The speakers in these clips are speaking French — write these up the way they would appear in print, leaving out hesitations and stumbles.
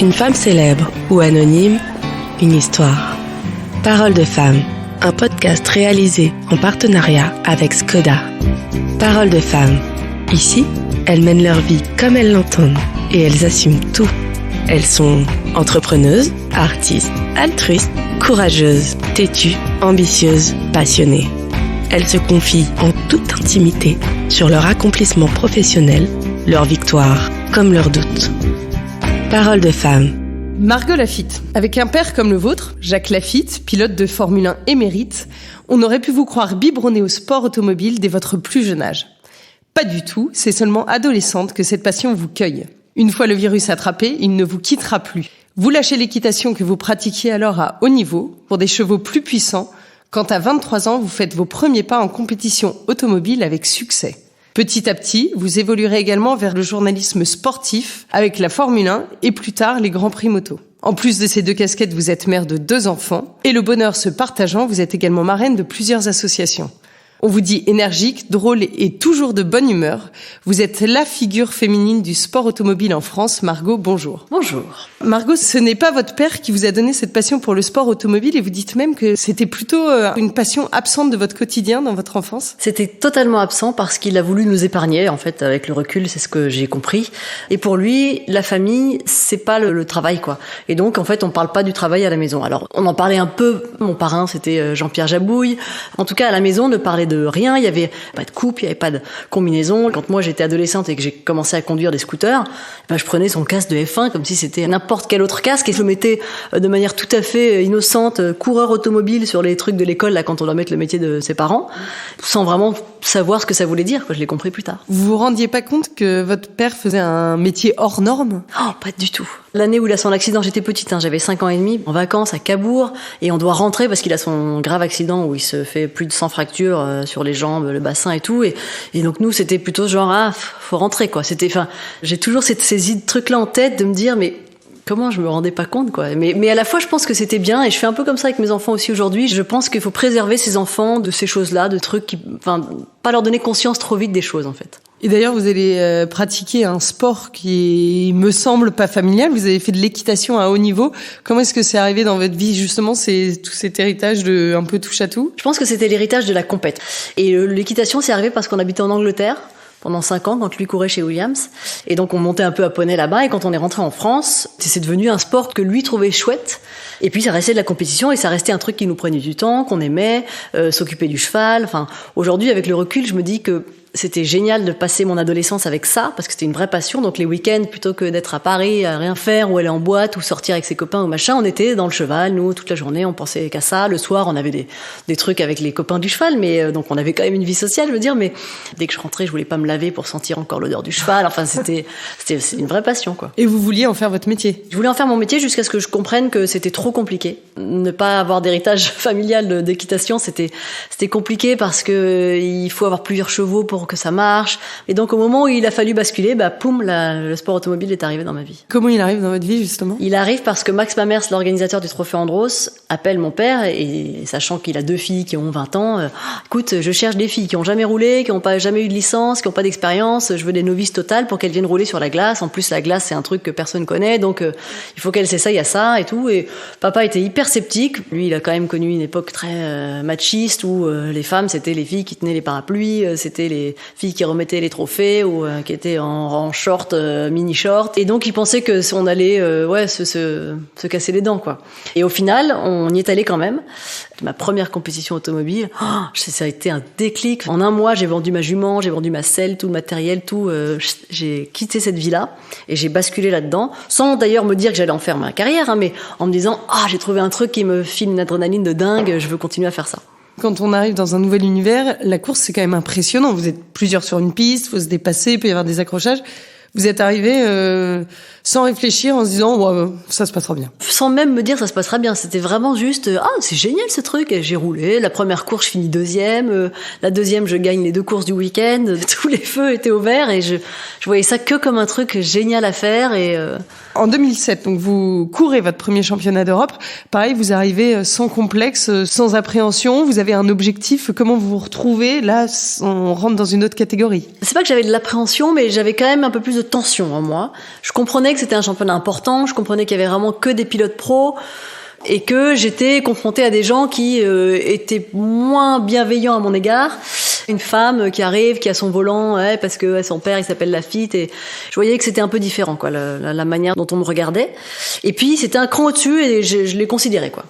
Une femme célèbre ou anonyme, une histoire. Parole de femme, un podcast réalisé en partenariat avec Skoda. Parole de femme. Ici, elles mènent leur vie comme elles l'entendent et elles assument tout. Elles sont entrepreneuses, artistes, altruistes, courageuses, têtues, ambitieuses, passionnées. Elles se confient en toute intimité sur leur accomplissement professionnel, leurs victoires comme leurs doutes. Parole de femme. Margot Lafitte. Avec un père comme le vôtre, Jacques Lafitte, pilote de Formule 1 émérite, on aurait pu vous croire biberonné au sport automobile dès votre plus jeune âge. Pas du tout, c'est seulement adolescente que cette passion vous cueille. Une fois le virus attrapé, il ne vous quittera plus. Vous lâchez l'équitation que vous pratiquiez alors à haut niveau pour des chevaux plus puissants, quand à 23 ans, vous faites vos premiers pas en compétition automobile avec succès. Petit à petit, vous évoluerez également vers le journalisme sportif avec la Formule 1 et plus tard les Grands Prix moto. En plus de ces 2 casquettes, vous êtes mère de 2 enfants et le bonheur se partageant, vous êtes également marraine de plusieurs associations. On vous dit énergique, drôle et toujours de bonne humeur. Vous êtes la figure féminine du sport automobile en France. Margot, bonjour. Bonjour. Margot, ce n'est pas votre père qui vous a donné cette passion pour le sport automobile et vous dites même que c'était plutôt une passion absente de votre quotidien dans votre enfance. C'était totalement absent parce qu'il a voulu nous épargner. En fait, avec le recul, c'est ce que j'ai compris. Et pour lui, la famille, c'est pas le travail, quoi. Et donc, en fait, on parle pas du travail à la maison. Alors, on en parlait un peu. Mon parrain, c'était Jean-Pierre Jabouille. En tout cas, à la maison, on ne parlait de rien. Il y avait pas de coupe, il y avait pas de combinaison. Quand moi, j'étais adolescente et que j'ai commencé à conduire des scooters, je prenais son casque de F1 comme si c'était n'importe quel autre casque et je le mettais de manière tout à fait innocente, coureur automobile sur les trucs de l'école, là, quand on doit mettre le métier de ses parents, sans vraiment savoir ce que ça voulait dire, quoi. Je l'ai compris plus tard. Vous vous rendiez pas compte que votre père faisait un métier hors norme? Oh, pas du tout. L'année où il a son accident, j'étais petite, j'avais 5 ans et demi, en vacances à Cabourg, et on doit rentrer parce qu'il a son grave accident où il se fait plus de 100 fractures sur les jambes, le bassin et tout, et donc nous, c'était plutôt genre, faut rentrer, quoi. J'ai toujours ces trucs-là en tête de me dire, mais comment je me rendais pas compte, quoi. Mais à la fois, je pense que c'était bien, et je fais un peu comme ça avec mes enfants aussi aujourd'hui. Je pense qu'il faut préserver ces enfants de ces choses-là, de trucs pas leur donner conscience trop vite des choses, en fait. Et d'ailleurs, vous allez pratiquer un sport qui me semble pas familial. Vous avez fait de l'équitation à haut niveau. Comment est-ce que c'est arrivé dans votre vie, justement, tout cet héritage de un peu touche à tout? Je pense que c'était l'héritage de la compète. Et l'équitation, c'est arrivé parce qu'on habitait en Angleterre pendant 5 ans, quand lui courait chez Williams. Et donc, on montait un peu à poney là-bas. Et quand on est rentré en France, c'est devenu un sport que lui trouvait chouette. Et puis, ça restait de la compétition et ça restait un truc qui nous prenait du temps, qu'on aimait, s'occuper du cheval. Enfin, aujourd'hui, avec le recul, je me dis que c'était génial de passer mon adolescence avec ça, parce que c'était une vraie passion. Donc les week-ends, plutôt que d'être à Paris, à rien faire, ou aller en boîte, ou sortir avec ses copains ou machin, on était dans le cheval, nous, toute la journée, on pensait qu'à ça. Le soir, on avait des trucs avec les copains du cheval, mais donc on avait quand même une vie sociale, je veux dire, mais dès que je rentrais, je voulais pas me laver pour sentir encore l'odeur du cheval. Enfin, c'était une vraie passion, quoi. Et vous vouliez en faire votre métier? Je voulais en faire mon métier jusqu'à ce que je comprenne que c'était trop compliqué. Ne pas avoir d'héritage familial d'équitation, c'était compliqué parce que il faut avoir plusieurs chevaux pour que ça marche. Et donc, au moment où il a fallu basculer, poum, le sport automobile est arrivé dans ma vie. Comment il arrive dans votre vie, justement? Il arrive parce que Max Mamers, l'organisateur du Trophée Andros, appelle mon père et sachant qu'il a 2 filles qui ont 20 ans, écoute, je cherche des filles qui ont jamais roulé, qui ont jamais eu de licence, qui ont pas d'expérience, je veux des novices totales pour qu'elles viennent rouler sur la glace. En plus, la glace, c'est un truc que personne connaît, donc il faut qu'elles s'essayent à ça et tout. Et papa était hyper sceptique. Lui, il a quand même connu une époque très machiste où les femmes, c'était les filles qui tenaient les parapluies, c'était les filles qui remettaient les trophées ou qui étaient en short, mini short. Et donc, il pensait que on allait se casser les dents, quoi. Et au final, on y est allé quand même. Ma première compétition automobile, ça a été un déclic. En 1 mois, j'ai vendu ma jument, j'ai vendu ma selle, tout le matériel, tout. J'ai quitté cette vie-là et j'ai basculé là-dedans, sans d'ailleurs me dire que j'allais en faire ma carrière, mais en me disant j'ai trouvé un truc qui me file une adrénaline de dingue, je veux continuer à faire ça. Quand on arrive dans un nouvel univers, la course, c'est quand même impressionnant. Vous êtes plusieurs sur une piste, faut se dépasser, il peut y avoir des accrochages. Vous êtes arrivé sans réfléchir, en se disant ça se passera bien. Sans même me dire ça se passera bien. C'était vraiment juste c'est génial ce truc. Et j'ai roulé. La première course, je finis 2e. La 2e, je gagne les 2 courses du week-end. Tous les feux étaient au vert et je voyais ça que comme un truc génial à faire. Et En 2007, donc vous courez votre premier championnat d'Europe. Pareil, vous arrivez sans complexe, sans appréhension. Vous avez un objectif. Comment vous vous retrouvez là? On rentre dans une autre catégorie. C'est pas que j'avais de l'appréhension, mais j'avais quand même un peu plus de tension en moi. Je comprenais que que c'était un championnat important, je comprenais qu'il y avait vraiment que des pilotes pros et que j'étais confrontée à des gens qui étaient moins bienveillants à mon égard. Une femme qui arrive, qui a son volant, parce que son père il s'appelle Lafitte, et je voyais que c'était un peu différent, quoi, la manière dont on me regardait. Et puis c'était un cran au-dessus et je l'ai considéré, quoi.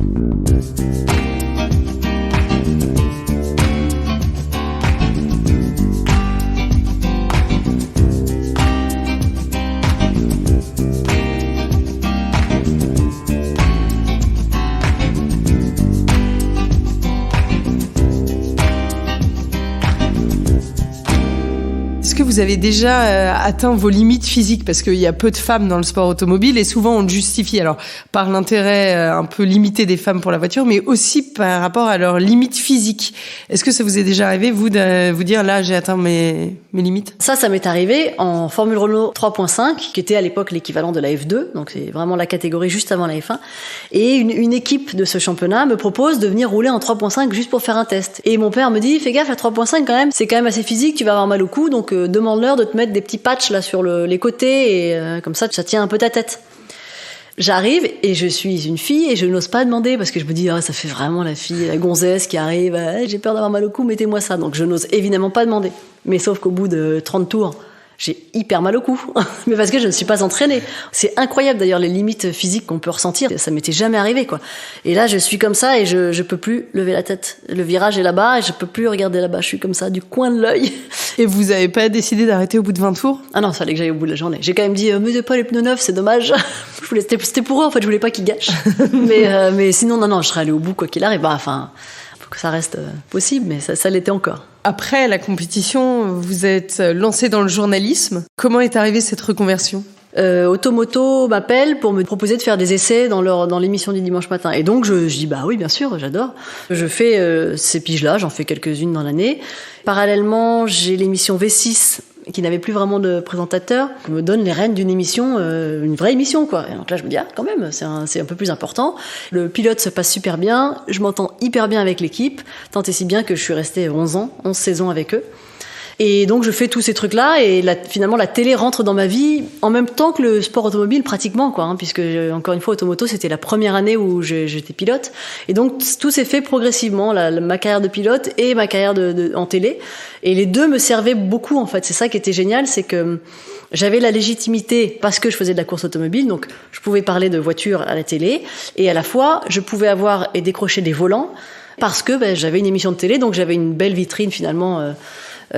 Est-ce que vous avez déjà atteint vos limites physiques? Parce qu'il y a peu de femmes dans le sport automobile et souvent on le justifie alors par l'intérêt un peu limité des femmes pour la voiture, mais aussi par rapport à leurs limites physiques. Est-ce que ça vous est déjà arrivé, vous, de vous dire là j'ai atteint mes limites? Ça m'est arrivé en Formule Renault 3.5, qui était à l'époque l'équivalent de la F2, donc c'est vraiment la catégorie juste avant la F1. Et une équipe de ce championnat me propose de venir rouler en 3.5 juste pour faire un test. Et mon père me dit, fais gaffe, la 3.5 quand même, c'est quand même assez physique, tu vas avoir mal au cou, donc demande-leur de te mettre des petits patchs là sur les côtés et comme ça tient un peu ta tête. J'arrive et je suis une fille et je n'ose pas demander parce que je me dis ça fait vraiment la fille, la gonzesse qui arrive, j'ai peur d'avoir mal au cou, mettez-moi ça. Donc je n'ose évidemment pas demander. Mais sauf qu'au bout de 30 tours, j'ai hyper mal au cou, mais parce que je ne suis pas entraînée. C'est incroyable d'ailleurs les limites physiques qu'on peut ressentir. Ça m'était jamais arrivé, quoi. Et là, je suis comme ça et je peux plus lever la tête. Le virage est là-bas et je peux plus regarder là-bas. Je suis comme ça du coin de l'œil. Et vous avez pas décidé d'arrêter au bout de 20 tours? Ah non, il fallait que j'aille au bout de la journée. J'ai quand même dit, mettez pas les pneus neufs, c'est dommage. C'était pour eux, en fait, je voulais pas qu'ils gâchent. mais sinon, non, je serais allée au bout quoi qu'il arrive. Faut que ça reste possible, mais ça l'était encore. Après la compétition, vous êtes lancé dans le journalisme. Comment est arrivée cette reconversion? Automoto m'appelle pour me proposer de faire des essais dans l'émission du dimanche matin. Et donc je dis bah oui, bien sûr, j'adore. Je fais ces piges-là, j'en fais quelques-unes dans l'année. Parallèlement, j'ai l'émission V6 qui n'avait plus vraiment de présentateur, qui me donne les rênes d'une émission, une vraie émission, quoi. Et donc là, je me dis, quand même, c'est un peu plus important. Le pilote se passe super bien, je m'entends hyper bien avec l'équipe, tant et si bien que je suis restée 11 saisons avec eux. Et donc, je fais tous ces trucs-là, et finalement, la télé rentre dans ma vie en même temps que le sport automobile, pratiquement, quoi, puisque, encore une fois, Automoto, c'était la première année où j'étais pilote. Et donc, tout s'est fait progressivement, ma carrière de pilote et ma carrière en télé. Et les deux me servaient beaucoup, en fait. C'est ça qui était génial, c'est que j'avais la légitimité parce que je faisais de la course automobile, donc je pouvais parler de voiture à la télé, et à la fois, je pouvais avoir et décrocher des volants parce que j'avais une émission de télé, donc j'avais une belle vitrine, finalement,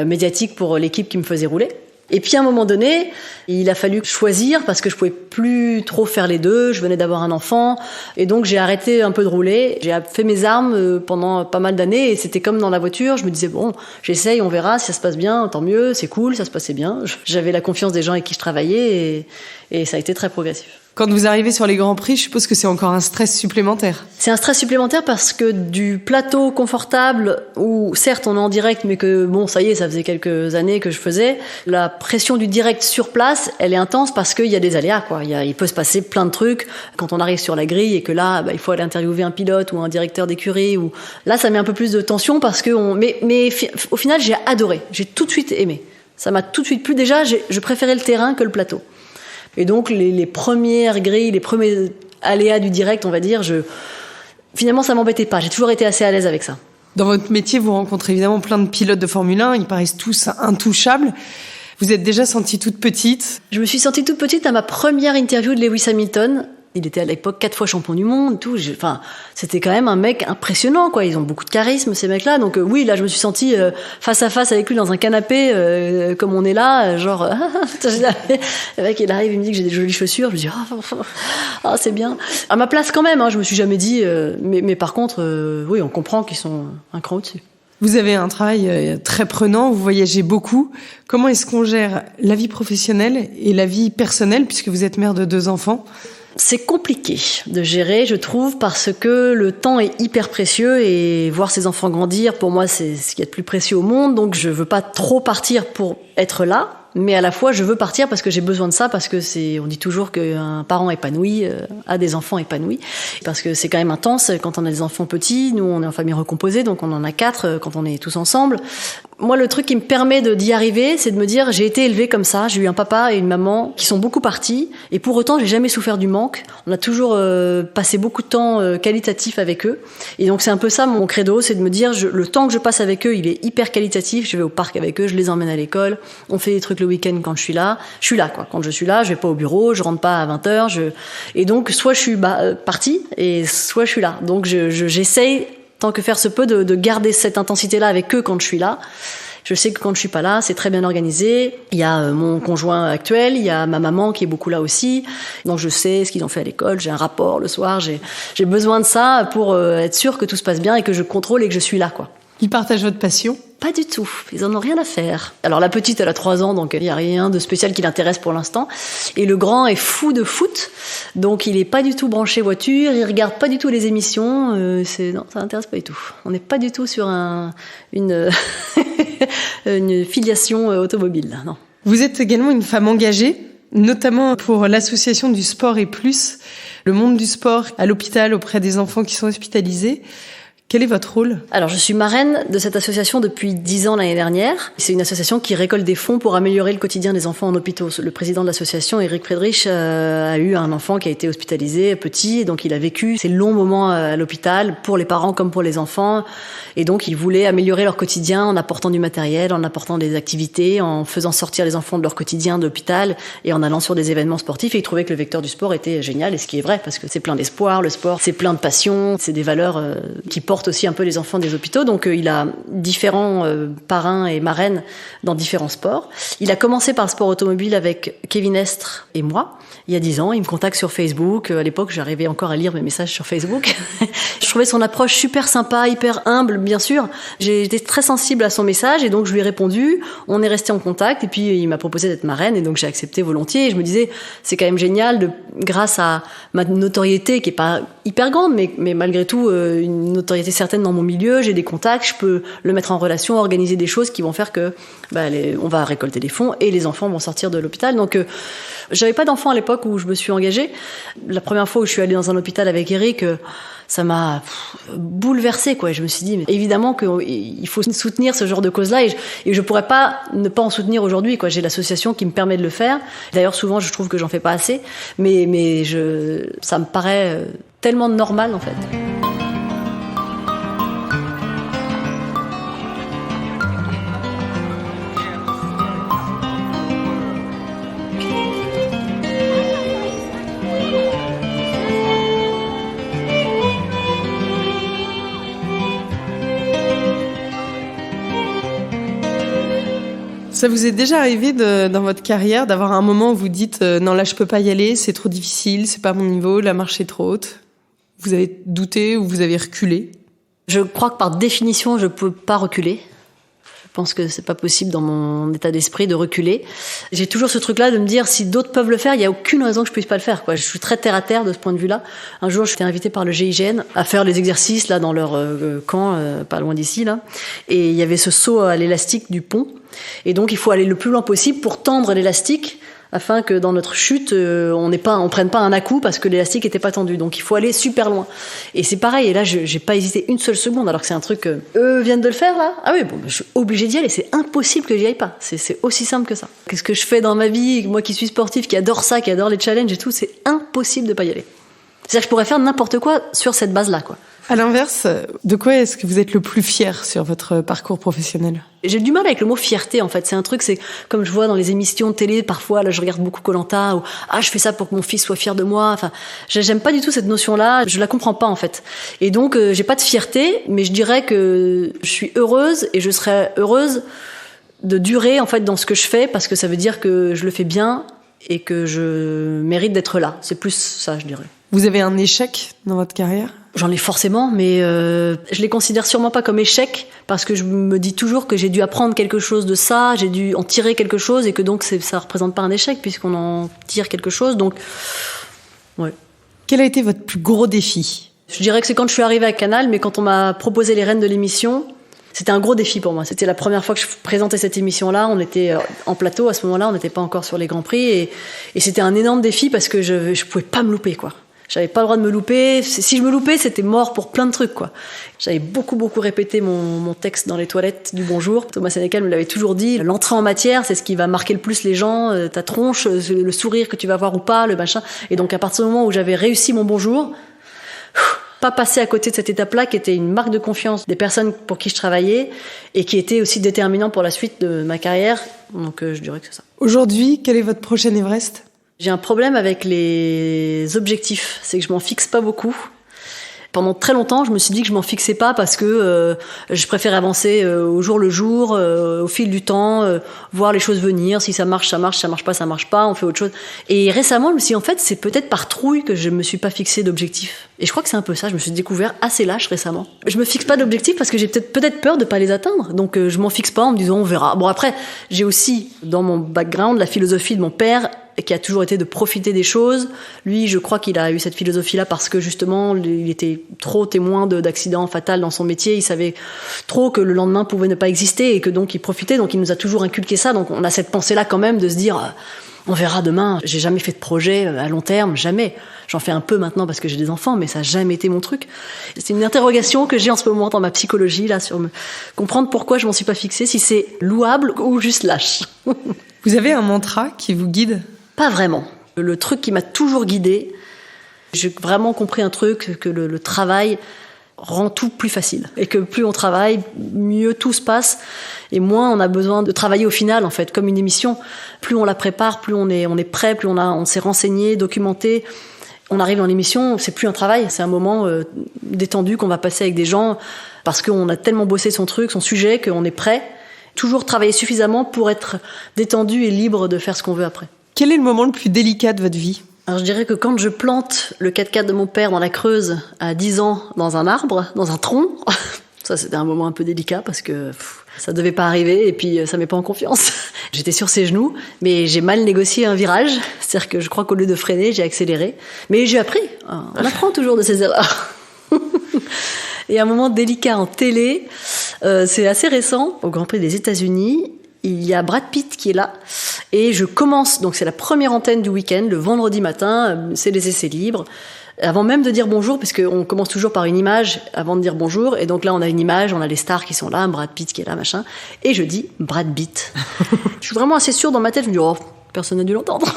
médiatique pour l'équipe qui me faisait rouler. Et puis à un moment donné, il a fallu choisir parce que je pouvais plus trop faire les deux. Je venais d'avoir un enfant et donc j'ai arrêté un peu de rouler. J'ai fait mes armes pendant pas mal d'années et c'était comme dans la voiture. Je me disais bon, j'essaye, on verra si ça se passe bien, tant mieux, c'est cool, ça se passait bien. J'avais la confiance des gens avec qui je travaillais et ça a été très progressif. Quand vous arrivez sur les Grands Prix, je suppose que c'est encore un stress supplémentaire. C'est un stress supplémentaire parce que du plateau confortable, où certes on est en direct, mais que bon, ça y est, ça faisait quelques années que je faisais, la pression du direct sur place, elle est intense parce qu'il y a des aléas, quoi. Il peut se passer plein de trucs quand on arrive sur la grille et que là, il faut aller interviewer un pilote ou un directeur d'écurie. Là, ça met un peu plus de tension parce que mais au final, j'ai adoré. J'ai tout de suite aimé. Ça m'a tout de suite plu. Déjà, je préférais le terrain que le plateau. Et donc, les premières grilles, les premiers aléas du direct, on va dire, finalement, ça m'embêtait pas. J'ai toujours été assez à l'aise avec ça. Dans votre métier, vous rencontrez évidemment plein de pilotes de Formule 1. Ils paraissent tous intouchables. Vous êtes déjà sentie toute petite? Je me suis sentie toute petite à ma première interview de Lewis Hamilton. Il était à l'époque 4 fois champion du monde, tout. C'était quand même un mec impressionnant, quoi. Ils ont beaucoup de charisme, ces mecs-là. Donc oui, là, je me suis sentie face à face avec lui dans un canapé, comme on est là, genre. Le mec, il arrive, il me dit que j'ai des jolies chaussures. Je me dis, c'est bien. À ma place, quand même. Je me suis jamais dit. Mais par contre, oui, on comprend qu'ils sont un cran au-dessus. Vous avez un travail très prenant, vous voyagez beaucoup. Comment est-ce qu'on gère la vie professionnelle et la vie personnelle, puisque vous êtes mère de 2 enfants? C'est compliqué de gérer, je trouve, parce que le temps est hyper précieux et voir ses enfants grandir, pour moi, c'est ce qu'il y a de plus précieux au monde. Donc, je veux pas trop partir pour être là, mais à la fois, je veux partir parce que j'ai besoin de ça, parce que on dit toujours qu'un parent épanoui a des enfants épanouis, parce que c'est quand même intense quand on a des enfants petits. Nous, on est en famille recomposée, donc on en a 4 quand on est tous ensemble. Moi, le truc qui me permet d'y arriver, c'est de me dire, j'ai été élevée comme ça, j'ai eu un papa et une maman qui sont beaucoup partis, et pour autant, j'ai jamais souffert du manque. On a toujours passé beaucoup de temps qualitatif avec eux. Et donc, c'est un peu ça mon credo, c'est de me dire, le temps que je passe avec eux, il est hyper qualitatif. Je vais au parc avec eux, je les emmène à l'école, on fait des trucs le week-end quand je suis là. Je suis là, quoi. Quand je suis là, je vais pas au bureau, je rentre pas à 20h. Et donc, soit je suis partie, et soit je suis là. Donc, j'essaye, tant que faire se peut, de garder cette intensité-là avec eux quand je suis là. Je sais que quand je suis pas là, c'est très bien organisé. Il y a mon conjoint actuel, il y a ma maman qui est beaucoup là aussi. Donc je sais ce qu'ils ont fait à l'école, j'ai un rapport le soir, j'ai besoin de ça pour être sûr que tout se passe bien et que je contrôle et que je suis là, quoi. Ils partagent votre passion ? Pas du tout, ils en ont rien à faire. Alors la petite, elle a 3 ans, donc il n'y a rien de spécial qui l'intéresse pour l'instant. Et le grand est fou de foot, donc il est pas du tout branché voiture, il regarde pas du tout les émissions. Non, ça l'intéresse pas du tout. On n'est pas du tout sur une filiation automobile, non. Vous êtes également une femme engagée, notamment pour l'association du sport et plus, le monde du sport à l'hôpital auprès des enfants qui sont hospitalisés. Quel est votre rôle ? Alors, je suis marraine de cette association depuis 10 ans l'année dernière. C'est une association qui récolte des fonds pour améliorer le quotidien des enfants en hôpitaux. Le président de l'association, Eric Friedrich, a eu un enfant qui a été hospitalisé petit, et donc il a vécu ces longs moments à l'hôpital pour les parents comme pour les enfants. Et donc, il voulait améliorer leur quotidien en apportant du matériel, en apportant des activités, en faisant sortir les enfants de leur quotidien d'hôpital et en allant sur des événements sportifs. Et il trouvait que le vecteur du sport était génial, et ce qui est vrai, parce que c'est plein d'espoir, le sport, c'est plein de passion, c'est des valeurs qui portent aussi un peu les enfants des hôpitaux. Donc il a différents parrains et marraines dans différents sports. Il a commencé par le sport automobile avec Kevin Estre et moi. Il y a 10 ans, il me contacte sur Facebook. À l'époque, j'arrivais encore à lire mes messages sur Facebook. Je trouvais son approche super sympa, hyper humble, bien sûr. J'ai été très sensible à son message et donc je lui ai répondu. On est resté en contact et puis il m'a proposé d'être marraine et donc j'ai accepté volontiers. Et je me disais, c'est quand même génial, grâce à ma notoriété qui est pas hyper grande, mais malgré tout une notoriété certaine dans mon milieu, j'ai des contacts, je peux le mettre en relation, organiser des choses qui vont faire que on va récolter des fonds et les enfants vont sortir de l'hôpital. Donc j'avais pas d'enfants à l'époque où je me suis engagée. La première fois où je suis allée dans un hôpital avec Eric, ça m'a bouleversée, quoi. Je me suis dit, mais évidemment qu'il faut soutenir ce genre de cause-là et je pourrais pas ne pas en soutenir aujourd'hui, quoi. J'ai l'association qui me permet de le faire. D'ailleurs, souvent, je trouve que j'en fais pas assez, mais ça me paraît tellement normal, en fait. Ça vous est déjà arrivé dans votre carrière d'avoir un moment où vous dites non, là je peux pas y aller, c'est trop difficile, c'est pas mon niveau, la marche est trop haute. Vous avez douté ou vous avez reculé ? Je crois que par définition, je peux pas reculer. Je pense que c'est pas possible dans mon état d'esprit de reculer. J'ai toujours ce truc-là de me dire, si d'autres peuvent le faire, il y a aucune raison que je puisse pas le faire, quoi. Je suis très terre à terre de ce point de vue-là. Un jour, j'étais invitée par le GIGN à faire les exercices là dans leur camp, pas loin d'ici là, et il y avait ce saut à l'élastique du pont. Et donc, il faut aller le plus loin possible pour tendre l'élastique afin que dans notre chute, on prenne pas un à-coup parce que l'élastique était pas tendu. Donc, il faut aller super loin. Et c'est pareil. Et là, j'ai pas hésité une seule seconde, alors que c'est un truc eux viennent de le faire, là. Ah oui, bon, je suis obligée d'y aller. C'est impossible que j'y aille pas. C'est aussi simple que ça. Qu'est-ce que je fais dans ma vie? Moi qui suis sportive, qui adore ça, qui adore les challenges et tout, c'est impossible de pas y aller. C'est-à-dire que je pourrais faire n'importe quoi sur cette base-là, quoi. À l'inverse, de quoi est-ce que vous êtes le plus fier sur votre parcours professionnel ? J'ai du mal avec le mot fierté, en fait. C'est un truc, c'est comme je vois dans les émissions de télé, parfois, là, je regarde beaucoup Koh-Lanta, ou je fais ça pour que mon fils soit fier de moi. Enfin, j'aime pas du tout cette notion-là. Je la comprends pas, en fait. Et donc, j'ai pas de fierté, mais je dirais que je suis heureuse et je serais heureuse de durer, en fait, dans ce que je fais, parce que ça veut dire que je le fais bien et que je mérite d'être là. C'est plus ça, je dirais. Vous avez un échec dans votre carrière ? J'en ai forcément, mais je les considère sûrement pas comme échecs parce que je me dis toujours que j'ai dû apprendre quelque chose de ça, j'ai dû en tirer quelque chose et que donc ça représente pas un échec puisqu'on en tire quelque chose. Donc, ouais. Quel a été votre plus gros défi ? Je dirais que c'est quand je suis arrivée à Canal, mais quand on m'a proposé les rênes de l'émission, c'était un gros défi pour moi. C'était la première fois que je présentais cette émission-là. On était en plateau à ce moment-là, on n'était pas encore sur les Grands Prix et c'était un énorme défi parce que je pouvais pas me louper, quoi. J'avais pas le droit de me louper. Si je me loupais, c'était mort pour plein de trucs, quoi. J'avais beaucoup répété mon texte dans les toilettes du bonjour. Thomas Sénécal me l'avait toujours dit. L'entrée en matière, c'est ce qui va marquer le plus les gens. Ta tronche, le sourire que tu vas avoir ou pas, le machin. Et donc, à partir du moment où j'avais réussi mon bonjour, pas passer à côté de cette étape-là qui était une marque de confiance des personnes pour qui je travaillais et qui était aussi déterminant pour la suite de ma carrière. Donc je dirais que c'est ça. Aujourd'hui, quel est votre prochain Everest ? J'ai un problème avec les objectifs, c'est que je m'en fixe pas beaucoup. Pendant très longtemps, je me suis dit que je m'en fixais pas parce que je préfère avancer au jour le jour, au fil du temps, voir les choses venir. Si ça marche, ça marche. Si ça marche pas, on fait autre chose. Et récemment, je me suis dit, en fait, c'est peut-être par trouille que je me suis pas fixé d'objectifs. Et je crois que c'est un peu ça. Je me suis découvert assez lâche récemment. Je me fixe pas d'objectifs parce que j'ai peut-être peur de pas les atteindre. Donc je m'en fixe pas en me disant on verra. Bon après, j'ai aussi dans mon background la philosophie de mon père, qui a toujours été de profiter des choses. Lui, je crois qu'il a eu cette philosophie-là parce que justement, il était trop témoin d'accidents fatals dans son métier. Il savait trop que le lendemain pouvait ne pas exister et que donc il profitait. Donc il nous a toujours inculqué ça. Donc on a cette pensée-là quand même de se dire on verra demain. J'ai jamais fait de projet à long terme, jamais. J'en fais un peu maintenant parce que j'ai des enfants, mais ça n'a jamais été mon truc. C'est une interrogation que j'ai en ce moment dans ma psychologie, là, sur comprendre pourquoi je m'en suis pas fixée, si c'est louable ou juste lâche. Vous avez un mantra qui vous guide ? Pas vraiment. Le truc qui m'a toujours guidée, j'ai vraiment compris un truc, que le travail rend tout plus facile. Et que plus on travaille, mieux tout se passe. Et moins on a besoin de travailler au final, en fait, comme une émission. Plus on la prépare, plus on est prêt, plus on s'est renseigné, documenté. On arrive dans l'émission, c'est plus un travail, c'est un moment détendu qu'on va passer avec des gens parce qu'on a tellement bossé son truc, son sujet, qu'on est prêt. Toujours travailler suffisamment pour être détendu et libre de faire ce qu'on veut après. Quel est le moment le plus délicat de votre vie ? Alors je dirais que quand je plante le 4x4 de mon père dans la Creuse à 10 ans dans un arbre, dans un tronc, ça c'était un moment un peu délicat parce que ça devait pas arriver et puis ça met pas en confiance. J'étais sur ses genoux, mais j'ai mal négocié un virage, c'est-à-dire que je crois qu'au lieu de freiner, j'ai accéléré. Mais j'ai appris, on apprend toujours de ses erreurs. Et un moment délicat en télé, c'est assez récent, au Grand Prix des États-Unis. Il y a Brad Pitt qui est là et je commence, donc c'est la première antenne du week-end, le vendredi matin, c'est les essais libres. Avant même de dire bonjour, parce qu'on commence toujours par une image avant de dire bonjour, et donc là on a une image, on a les stars qui sont là, Brad Pitt qui est là, machin, et je dis Brad Pitt. Je suis vraiment assez sûre dans ma tête, je me dis oh, personne n'a dû l'entendre.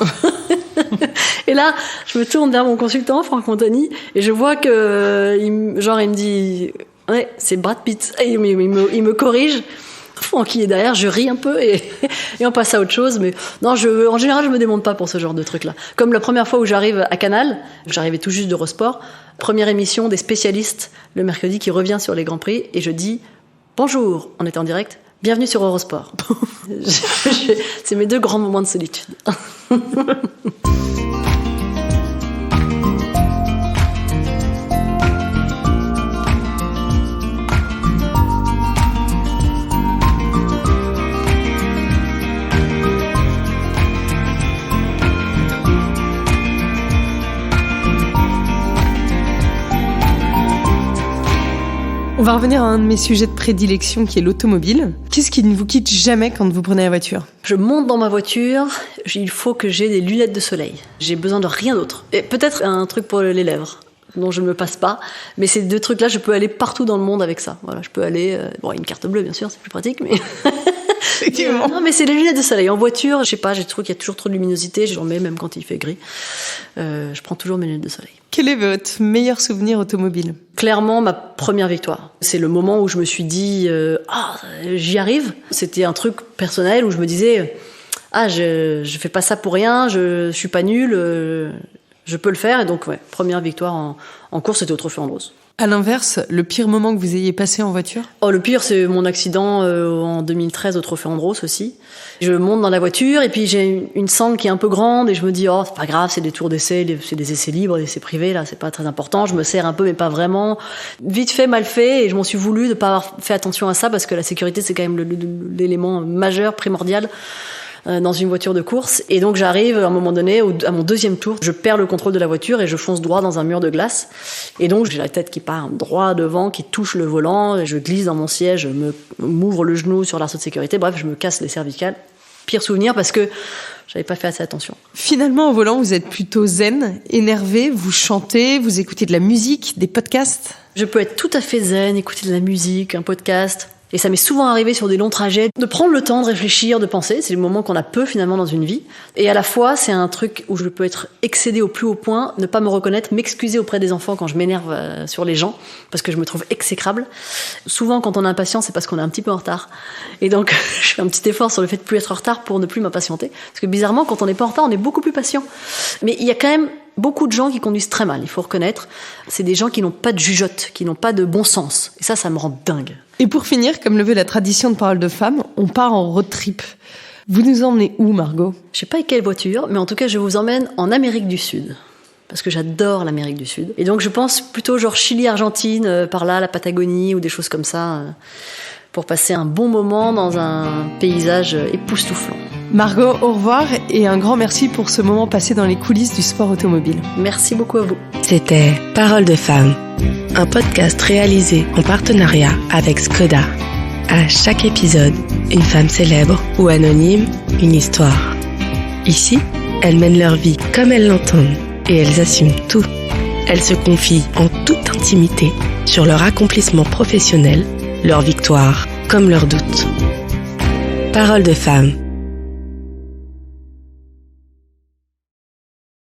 Et là, je me tourne vers mon consultant, Franck Montagny, et je vois que, il me dit ouais, c'est Brad Pitt. Et il me corrige. Qui est derrière, je ris un peu et on passe à autre chose. Mais non, en général, je me démonte pas pour ce genre de truc-là. Comme la première fois où j'arrive à Canal, j'arrivais tout juste d'Eurosport, première émission des spécialistes le mercredi qui revient sur les Grands Prix et je dis bonjour, on est en direct, bienvenue sur Eurosport. C'est mes 2 grands moments de solitude. On va revenir à un de mes sujets de prédilection qui est l'automobile. Qu'est-ce qui ne vous quitte jamais quand vous prenez la voiture ? Je monte dans ma voiture, il faut que j'ai des lunettes de soleil. J'ai besoin de rien d'autre. Et peut-être un truc pour les lèvres, dont je ne me passe pas. Mais ces 2 trucs-là, je peux aller partout dans le monde avec ça. Voilà, je peux aller... une carte bleue, bien sûr, c'est plus pratique, mais... Effectivement. Non, mais c'est les lunettes de soleil. En voiture, je sais pas, j'ai trouvé qu'il y a toujours trop de luminosité. J'en mets même quand il fait gris. Je prends toujours mes lunettes de soleil. Quel est votre meilleur souvenir automobile ? Clairement, ma première victoire. C'est le moment où je me suis dit j'y arrive. C'était un truc personnel où je me disais je fais pas ça pour rien, je suis pas nulle, je peux le faire. Et donc, ouais, première victoire en course, c'était au Trophée Andros. À l'inverse, le pire moment que vous ayez passé en voiture ? Oh, le pire, c'est mon accident en 2013 au Trophée Andros aussi. Je monte dans la voiture et puis j'ai une sangle qui est un peu grande et je me dis c'est pas grave, c'est des tours d'essai, c'est des essais libres, des essais privés, là, c'est pas très important. Je me serre un peu, mais pas vraiment. Vite fait, mal fait, et je m'en suis voulu de pas avoir fait attention à ça parce que la sécurité, c'est quand même l'élément majeur, primordial dans une voiture de course. Et donc j'arrive à un moment donné, à mon 2e tour, je perds le contrôle de la voiture et je fonce droit dans un mur de glace. Et donc j'ai la tête qui part droit devant, qui touche le volant, et je glisse dans mon siège, m'ouvre le genou sur l'arceau de sécurité, bref, je me casse les cervicales. pire souvenir parce que j'avais pas fait assez attention. Finalement, au volant, vous êtes plutôt zen, énervé, vous chantez, vous écoutez de la musique, des podcasts. Je peux être tout à fait zen, écouter de la musique, un podcast. Et ça m'est souvent arrivé sur des longs trajets de prendre le temps de réfléchir, de penser. C'est le moment qu'on a peu finalement dans une vie. Et à la fois, c'est un truc où je peux être excédée au plus haut point, ne pas me reconnaître, m'excuser auprès des enfants quand je m'énerve sur les gens, parce que je me trouve exécrable. Souvent, quand on est impatient, c'est parce qu'on est un petit peu en retard. Et donc, je fais un petit effort sur le fait de plus être en retard pour ne plus m'impatienter. Parce que bizarrement, quand on n'est pas en retard, on est beaucoup plus patient. Mais il y a quand même beaucoup de gens qui conduisent très mal, il faut reconnaître. C'est des gens qui n'ont pas de jugeote, qui n'ont pas de bon sens. Et ça me rend dingue. Et pour finir, comme le veut la tradition de Parole de Femme, on part en road trip. Vous nous emmenez où, Margot ? Je sais pas avec quelle voiture, mais en tout cas, je vous emmène en Amérique du Sud. Parce que j'adore l'Amérique du Sud. Et donc, je pense plutôt genre Chili, Argentine, par là, la Patagonie ou des choses comme ça, pour passer un bon moment dans un paysage époustouflant. Margot, au revoir et un grand merci pour ce moment passé dans les coulisses du sport automobile. Merci beaucoup à vous. C'était Parole de Femme, un podcast réalisé en partenariat avec Skoda. À chaque épisode, une femme célèbre ou anonyme, une histoire. Ici, elles mènent leur vie comme elles l'entendent et elles assument tout. Elles se confient en toute intimité sur leur accomplissement professionnel, leurs victoires comme leurs doutes. Parole de Femme.